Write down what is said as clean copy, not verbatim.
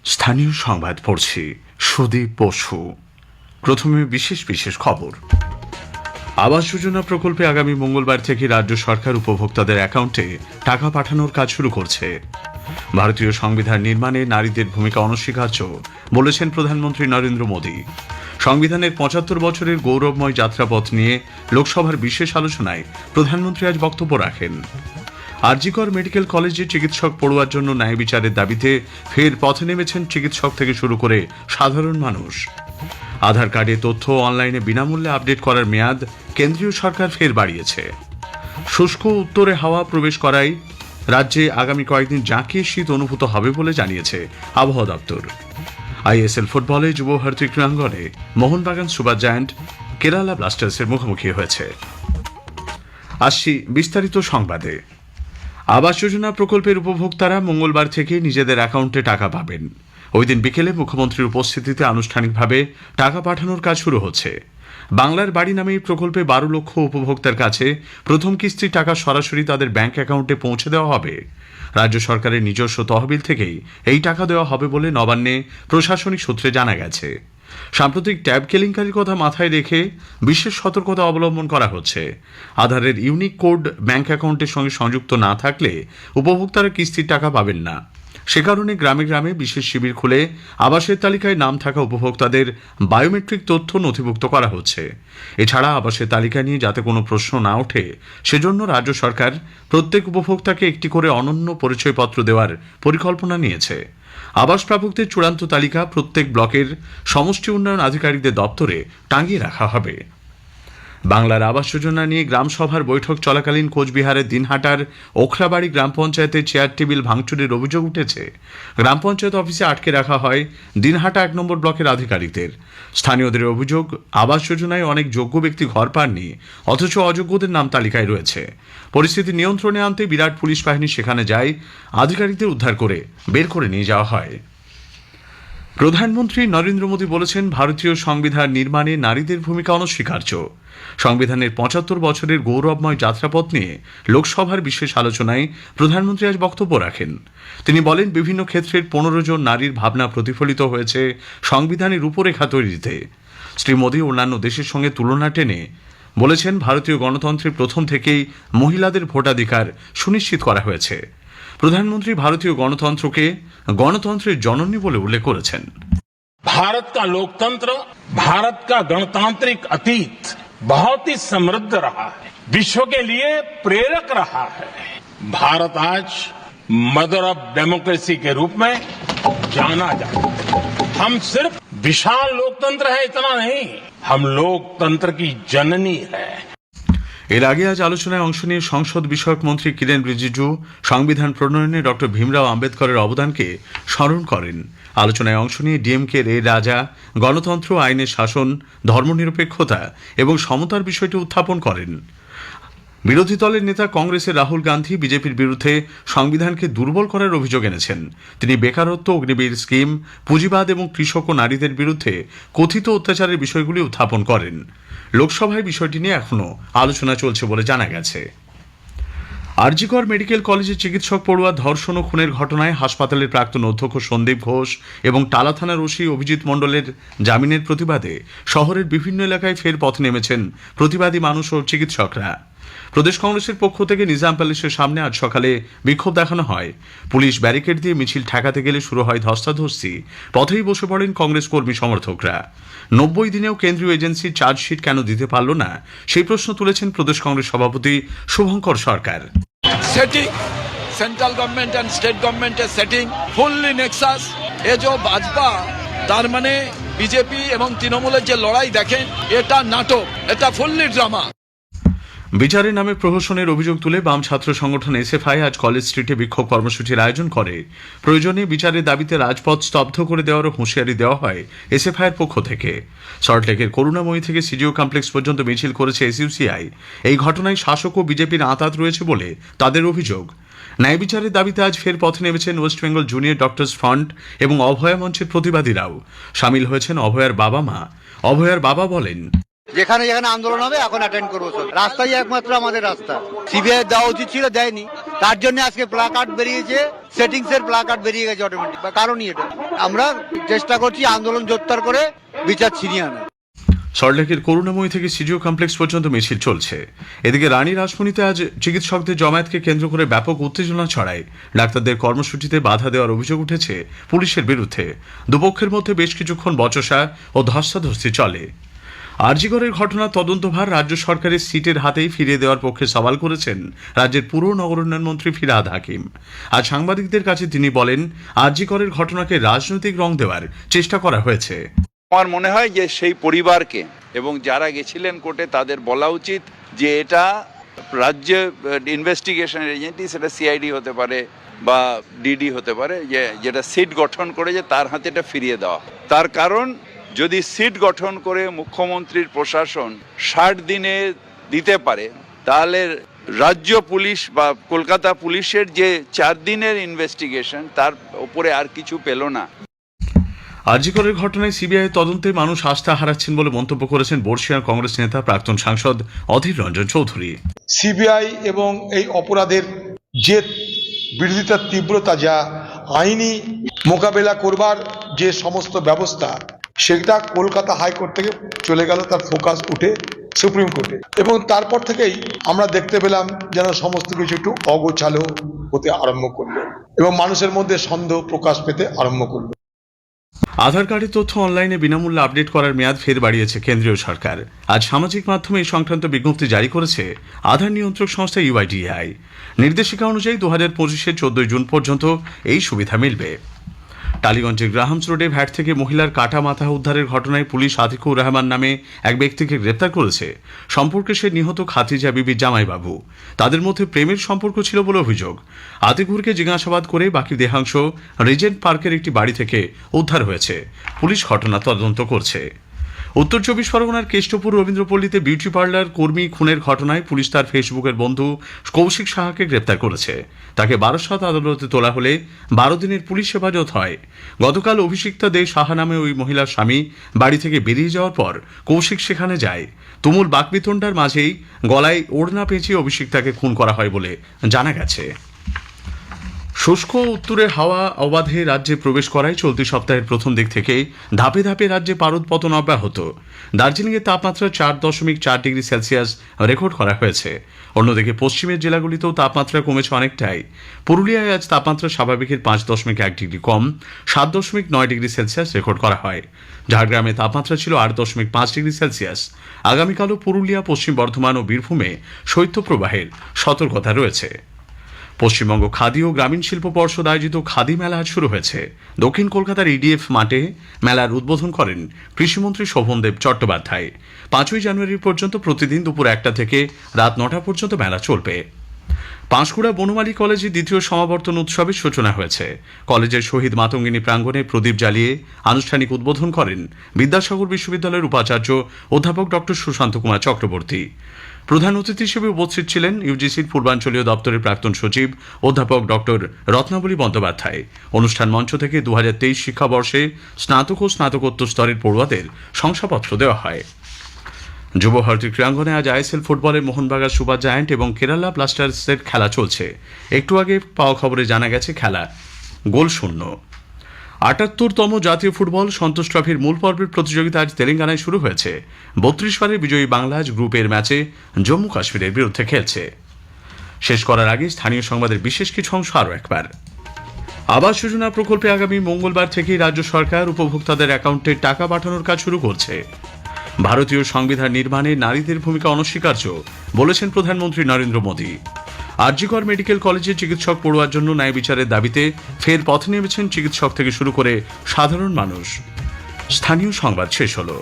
স্থানীয় সংবাদ পড়ছি সুদীপ বসু। প্রথমে বিশেষ খবর। আবাস যোজনা প্রকল্পে আগামী মঙ্গলবার থেকে রাজ্য সরকার উপভোক্তাদের অ্যাকাউন্টে টাকা পাঠানোর কাজ শুরু করছে। ভারতীয় সংবিধান নির্মাণে নারীদের ভূমিকা অনস্বীকার্য বলেছেন প্রধানমন্ত্রী নরেন্দ্র মোদী। সংবিধানের ৭৫ বছরের গৌরবময় যাত্রাপথ নিয়ে লোকসভার বিশেষ আলোচনায় প্রধানমন্ত্রী আজ বক্তব্য রাখেন। আরজিকর মেডিকেল কলেজে চিকিৎসক পড়ুয়ার জন্য ন্যায় বিচারের দাবিতে ফের পথে নেমেছেন চিকিৎসক থেকে শুরু করে সাধারণ মানুষ। আধার কার্ডে তথ্য অনলাইনে বিনামূল্যে আপডেট করার মেয়াদ কেন্দ্রীয় সরকার ফের বাড়িয়েছে। শুষ্ক উত্তরে হাওয়া প্রবেশ করায় রাজ্যে আগামী কয়েকদিন জাঁকিয়ে শীত অনুভূত হবে বলে জানিয়েছে আবহাওয়া দপ্তর। আইএসএল ফুটবলে যুব ভারতী ক্রীড়াঙ্গনে মোহনবাগান সুপার জায়ান্ট কেরালা ব্লাস্টার্সের মুখোমুখি হয়েছে। আসছি বিস্তারিত সংবাদে। আবাস যোজনা প্রকল্পের উপভোক্তারা মঙ্গলবার থেকে নিজেদের অ্যাকাউন্টে টাকা পাবেন। ওই দিন বিকেলে মুখ্যমন্ত্রীর উপস্থিতিতে আনুষ্ঠানিকভাবে টাকা পাঠানোর কাজ শুরু হচ্ছে। বাংলার বাড়ি নামে এই প্রকল্পে ১২ লক্ষ উপভোক্তার কাছে প্রথম কিস্তির টাকা সরাসরি তাদের ব্যাংক অ্যাকাউন্টে পৌঁছে দেওয়া হবে। রাজ্য সরকারের নিজস্ব তহবিল থেকেই এই টাকা দেওয়া হবে বলে নবান্নে প্রশাসনিক সূত্রে জানা গেছে। সাম্প্রতিক ট্যাব কেলেঙ্কারির কথা মাথায় রেখে বিশেষ সতর্কতা অবলম্বন করা হচ্ছে। আধারের ইউনিক কোড ব্যাংক অ্যাকাউন্টের সঙ্গে সংযুক্ত না থাকলে উপভোক্তারা কিস্তির টাকা পাবেন না। সে কারণে গ্রামে গ্রামে বিশেষ শিবির খুলে আবাসের তালিকায় নাম থাকা উপভোক্তাদের বায়োমেট্রিক তথ্য নথিভুক্ত করা হচ্ছে। এছাড়া আবাসের তালিকা নিয়ে যাতে কোনো প্রশ্ন না ওঠে সেজন্য রাজ্য সরকার প্রত্যেক উপভোক্তাকে একটি করে অনন্য পরিচয়পত্র দেওয়ার পরিকল্পনা নিয়েছে। আবাস প্রাপকদের চূড়ান্ত তালিকা প্রত্যেক ব্লকের সমষ্টি উন্নয়ন আধিকারিকদের দপ্তরে টাঙিয়ে রাখা হবে। বাংলার আবাস যোজনা নিয়ে গ্রাম সভার বৈঠক চলাকালীন কোচবিহারের দিনহাটার ওখরাবাড়ি গ্রাম পঞ্চায়েতের চেয়ার টেবিল ভাঙচুরের অভিযোগ উঠেছে। গ্রাম পঞ্চায়েত অফিসে আটকে রাখা হয় দিনহাটা ১ নম্বর ব্লকের আধিকারিকদের। স্থানীয়দের অভিযোগ, আবাস যোজনায় অনেক যোগ্য ব্যক্তি ঘর পাননি, অথচ অযোগ্যদের নাম তালিকায় রয়েছে। পরিস্থিতি নিয়ন্ত্রণে আনতে বিরাট পুলিশ বাহিনী সেখানে যায়, আধিকারিকদের উদ্ধার করে বের করে নিয়ে যাওয়া হয়। প্রধানমন্ত্রী নরেন্দ্র মোদী বলেছেন, ভারতীয় সংবিধান নির্মাণে নারীদের ভূমিকা অনস্বীকার্য। সংবিধানের ৭৫ বছরের গৌরবময় যাত্রাপথ নিয়ে লোকসভার বিশেষ আলোচনায় প্রধানমন্ত্রী আজ বক্তব্য রাখেন। তিনি বলেন, বিভিন্ন ক্ষেত্রের ১৫ জন নারীর ভাবনা প্রতিফলিত হয়েছে সংবিধানের রূপরেখা তৈরিতে। শ্রী মোদী অন্যান্য দেশের সঙ্গে তুলনা টেনে বলেছেন, ভারতীয় গণতন্ত্রের প্রথম থেকেই মহিলাদের ভোটাধিকার সুনিশ্চিত করা হয়েছে। প্রধানমন্ত্রী ভারতীয় গণতন্ত্রকে গণতন্ত্রের জননী বলে উল্লেখ করেছেন। भारत का लोकतंत्र, भारत का गणतांत्रिक अतीत बहुत ही समृद्ध रहा है, विश्व के लिए प्रेरक रहा है। भारत आज मदर ऑफ डेमोक्रेसी के रूप में जाना जाता है। हम सिर्फ विशाल लोकतंत्र है इतना नहीं, हम लोकतंत्र की जननी है। এর আগে আজ আলোচনায় অংশ নিয়ে সংসদ বিষয়ক মন্ত্রী কিরেন রিজিজু সংবিধান প্রণয়নে ডক্টর ভীমরাও আম্বেদকরের অবদানকে স্মরণ করেন। আলোচনায় অংশ নিয়ে ডিএমকের এ রাজা গণতন্ত্র, আইনের শাসন, ধর্মনিরপেক্ষতা এবং সমতার বিষয়টি উত্থাপন করেন। বিরোধী দলের নেতা কংগ্রেসের রাহুল গান্ধী বিজেপির বিরুদ্ধে সংবিধানকে দুর্বল করার অভিযোগ এনেছেন। তিনি বেকারত্ব, অগ্নিবীর স্কিম, পুঁজিবাদ এবং কৃষক ও নারীদের বিরুদ্ধে কথিত অত্যাচারের বিষয়গুলি উত্থাপন করেন। লোকসভায় বিষয়টি নিয়ে এখনও আলোচনা চলছে বলে জানা গেছে। আরজিকর মেডিকেল কলেজে চিকিৎসক পড়ুয়া ধর্ষণ ও খুনের ঘটনায় হাসপাতালের প্রাক্তন অধ্যক্ষ সন্দীপ ঘোষ এবং টালা থানার ওসি অভিজিৎ মণ্ডলের জামিনের প্রতিবাদে শহরের বিভিন্ন এলাকায় ফের পথে নেমেছেন প্রতিবাদী মানুষ ও চিকিৎসকরা। প্রদেশ কংগ্রেসের পক্ষ থেকে নিজাম প্যালেসের সামনে আজ সকালে বিক্ষোভ দেখানো হয়। পুলিশ ব্যারিকেড দিয়ে মিছিল ঠেকাতে গেলে শুরু হয় ধস্তাধস্তি। পথেই বসে পড়েন কংগ্রেস কর্মী সমর্থকরা। ৯০ দিনেও কেন্দ্রীয় এজেন্সি চার্জশিট কেন দিতে পারল না, সেই প্রশ্ন তুলেছেন প্রদেশ কংগ্রেস সভাপতি Shubhankar Sarkar. Setting central government and state government setting fully nexus ये जो भाजपा तार माने बीजेपी एवं तृणमूलेर जे लड़ाई देखें एटा नाटक, एटा फुल्ली ड्रामा। বিচারের নামে প্রহসনের অভিযোগ তুলে বাম ছাত্র সংগঠন এসএফআই আজ কলেজ স্ট্রিটে বিক্ষোভ কর্মসূচির আয়োজন করে। প্রয়োজনে বিচারের দাবিতে রাজপথ স্তব্ধ করে দেওয়ারও হুঁশিয়ারি দেওয়া হয় এসএফআইয়ের পক্ষ থেকে। সল্টলেকের করুণাময়ী থেকে সিজিও কমপ্লেক্স পর্যন্ত মিছিল করেছে এসইউসিআই। এই ঘটনায় শাসক ও বিজেপির আঁতাত রয়েছে বলে তাদের অভিযোগ। ন্যায় বিচারের দাবিতে আজ ফের পথে নেমেছেন West Bengal junior doctors front এবং অভয়া মঞ্চের প্রতিবাদীরাও। সামিল হয়েছেন অভয়ার বাবা মা। অভয়ার বাবা বলেন, যেখানে যেখানে আন্দোলন হবে এখন অ্যাটেন্ড করবো সব। রাস্তাই একমাত্র আমাদের রাস্তা। সিবিআই দেওয়া উচিত ছিল, দেয়নি। তার জন্য আজকে প্লাকার্ড বেরিয়েছে, সেটিংস এর প্লাকার্ড বেরিয়ে গেছে অটোমেটিক। কারণই এটা, আমরা চেষ্টা করছি আন্দোলন জোরদার করে বিচার ছিনিয়ে আনা। সল্টলেকের করুণাময়ী থেকে সিজিও কমপ্লেক্স পর্যন্ত মিছিল চলছে। এদিকে রানী রাসমণিতে আজ চিকিৎসকদের জমায়েতকে কেন্দ্র করে ব্যাপক উত্তেজনা ছড়ায়। ডাক্তারদের কর্মসূচিতে বাধা দেওয়ার অভিযোগ উঠেছে পুলিশের বিরুদ্ধে। দুপক্ষের মধ্যে বেশ কিছুক্ষণ বচসা ও ধস্তাধস্তি চলে। আরজিকরের ঘটনার তদন্তভার রাজ্য সরকারের সিটের হাতেই ফিরিয়ে দেওয়ার পক্ষে সওয়াল করেছেন রাজ্যের পুর নগরোন্নয়ন মন্ত্রী ফিরহাদ হাকিম। আজ সাংবাদিকদের কাছে তিনি বলেন, আরজিকরের ঘটনাকে রাজনৈতিক রং দেওয়ার চেষ্টা করা হয়েছে। আমার মনে হয় যে সেই পরিবারকে এবং যারা গেছিলেন কোর্টে তাদের বলা উচিত যে এটা রাজ্য ইনভেস্টিগেশন এজেন্সি, সেটা সিআইডি হতে পারে বা ডিডি হতে পারে, যে যেটা সিট গঠন করে যে তার হাতে এটা ফিরিয়ে দেওয়া। তার কারণ, যদি সিট গঠন করে মুখ্যমন্ত্রীর প্রশাসন 60 দিনে দিতে পারে, তাহলে রাজ্য পুলিশ বা কলকাতা পুলিশের যে 4 দিনের ইনভেস্টিগেশন, তার উপরে আর কিছু পেল না। আরজিকরের ঘটনায় সিবিআই তদন্তে মানুষ আস্থা হারাচ্ছেন বলে মন্তব্য করেছেন বর্ষিয়ার কংগ্রেস নেতা প্রাক্তন সাংসদ অধীর রঞ্জন চৌধুরী। সিবিআই এবং এই অপরাধের যে বিরোধিতার তীব্রতা, যা আইনি মোকাবেলা করবার যে সমস্ত ব্যবস্থা, সেটা কলকাতা হাইকোর্ট থেকে চলে গেল, তার ফোকাস উঠে সুপ্রিম কোর্টে। এবং তারপর থেকেই আমরা দেখতে পেলাম যেন সমস্ত কিছু একটু অগোছালো হতে আরম্ভ করলো এবং মানুষের মধ্যে সন্দেহ প্রকাশ পেতে আরম্ভ করলো। আধার কার্ডের তথ্য অনলাইনে বিনামূল্যে আপডেট করার মেয়াদ ফের বাড়িয়েছে কেন্দ্রীয় সরকার। আজ সামাজিক মাধ্যমে এই সংক্রান্ত বিজ্ঞপ্তি জারি করেছে আধার নিয়ন্ত্রক সংস্থা ইউআইডিএআই। নির্দেশিকা অনুযায়ী 2025-এর 14 জুন পর্যন্ত এই সুবিধা মিলবে। টালিগঞ্জের গ্রাহামস রোডে ভ্যাট থেকে মহিলার কাটা মাথা উদ্ধারের ঘটনায় পুলিশ আতিকুর রহমান নামে এক ব্যক্তিকে গ্রেপ্তার করেছে। সম্পর্কে সে নিহত খাদিজা বিবির জামাইবাবু। তাদের মধ্যে প্রেমের সম্পর্ক ছিল বলে অভিযোগ। আতিকুরকে জিজ্ঞাসাবাদ করে বাকি দেহাংশ রিজেন্ট পার্কের একটি বাড়ি থেকে উদ্ধার হয়েছে। পুলিশ ঘটনা তদন্ত করছে। উত্তর 24 পরগনার কেষ্টপুর রবীন্দ্রপল্লীতে বিউটি পার্লার কর্মী খুনের ঘটনায় পুলিশ তার ফেসবুকের বন্ধু কৌশিক সাহাকে গ্রেপ্তার করেছে। তাকে বারাসত আদালতে তোলা হলে 12 দিনের পুলিশ হেফাজত হয়। গতকাল অভিষিক্তা দে সাহা নামে ওই মহিলার স্বামী বাড়ি থেকে বেরিয়ে যাওয়ার পর কৌশিক সেখানে যায়। তুমুল বাকবিতণ্ডার মাঝেই গলায় ওড়না পেঁচিয়ে অভিষিক্তাকে খুন করা হয় বলে জানা গেছে। শুষ্ক উত্তরের হাওয়া অবাধে রাজ্যে প্রবেশ করায় চলতি সপ্তাহের প্রথম দিক থেকে ধাপে ধাপে রাজ্যে পারদ পতন অব্যাহত। দার্জিলিংয়ের তাপমাত্রা 4.4 ডিগ্রি সেলসিয়াস রেকর্ড করা হয়েছে। অন্যদিকে পশ্চিমের জেলাগুলিতেও তাপমাত্রা কমেছে অনেকটাই। পুরুলিয়ায় আজ তাপমাত্রা স্বাভাবিকের 5.1 ডিগ্রি কম 7.9 ডিগ্রি সেলসিয়াস রেকর্ড করা হয়। ঝাড়গ্রামে তাপমাত্রা ছিল 8.5 ডিগ্রি সেলসিয়াস। আগামীকালও পুরুলিয়া, পশ্চিম বর্ধমান ও বীরভূমে শৈত্যপ্রবাহের সতর্কতা রয়েছে। পশ্চিমবঙ্গ খাদি ও গ্রামীণ শিল্প পর্ষদ আয়োজিত খাদি মেলা আজ শুরু হয়েছে। দক্ষিণ কলকাতার ইডিএফ মাঠে মেলার উদ্বোধন করেন কৃষিমন্ত্রী শোভনদেব চট্টোপাধ্যায়। 5ই জানুয়ারি পর্যন্ত প্রতিদিন দুপুর 1টা থেকে রাত 9টা পর্যন্ত মেলা চলবে। পাঁশকুড়া বনমালী কলেজে দ্বিতীয় সমাবর্তন উৎসবের সূচনা হয়েছে। কলেজের শহীদ মাতঙ্গিনী প্রাঙ্গণে প্রদীপ জ্বালিয়ে আনুষ্ঠানিক উদ্বোধন করেন বিদ্যাসাগর বিশ্ববিদ্যালয়ের উপাচার্য অধ্যাপক ডক্টর সুশান্ত কুমার চক্রবর্তী। প্রধান অতিথি হিসেবে উপস্থিত ছিলেন ইউজিসির পূর্বাঞ্চলীয় দপ্তরের প্রাক্তন সচিব অধ্যাপক ডক্টর রত্নাবলী বন্দ্যোপাধ্যায়। অনুষ্ঠান মঞ্চ থেকে 2023 শিক্ষাবর্ষে স্নাতক ও স্নাতকোত্তর স্তরের পড়ুয়াদের শংসাপত্র দেওয়া হয়। যুব ভারতী ক্রীড়াঙ্গনে আজ আইএসএল ফুটবলে মোহনবাগান সুপার জায়ান্ট এবং কেরালা ব্লাস্টার্সের খেলা চলছে। একটু আগে পাওয়া খবরে জানা গেছে খেলা গোল শূন্য। 78তম জাতীয় ফুটবল সন্তোষ ট্রফির মূল পর্বের প্রতিযোগিতা আজ তেলেঙ্গানায় শুরু হয়েছে। 32 বারের বিজয়ী বাংলা আজ গ্রুপের ম্যাচে জম্মু কাশ্মীরের বিরুদ্ধে খেলছে। শেষ করার আগে স্থানীয় সংবাদের বিশেষ কিছু অংশ আরও একবার। আবাস যোজনা প্রকল্পে আগামী মঙ্গলবার থেকেই রাজ্য সরকার উপভোক্তাদের অ্যাকাউন্টে টাকা পাঠানোর কাজ শুরু করছে। ভারতীয় সংবিধান নির্মাণে নারীদের ভূমিকা অনস্বীকার্য বলেছেন প্রধানমন্ত্রী নরেন্দ্র মোদী। আরজিকর মেডিকেল কলেজে চিকিৎসক পড়ুয়ার জন্য ন্যায় বিচারের দাবিতে ফের পথে নেমেছেন চিকিৎসক থেকে শুরু করে সাধারণ মানুষ। স্থানীয় সংবাদ শেষ হলো।